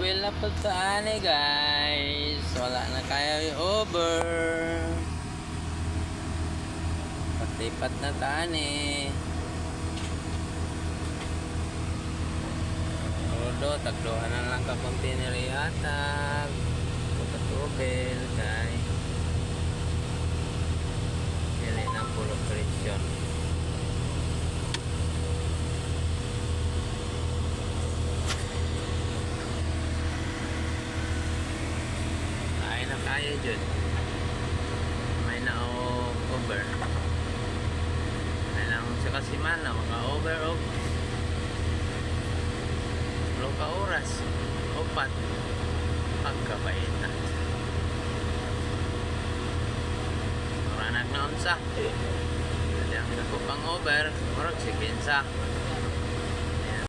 will na po taani guys. Wala na kaya over. Patipat na taani. Rodo, tagdohan na lang ka container ihatag. Patubel guys. Dili na puro presyon. Na kaya dyan may na over ay lang sa kasimana maka over og ka oras upat pagkabait na maranak na unsa jadi ang dako pang over murag si kinsa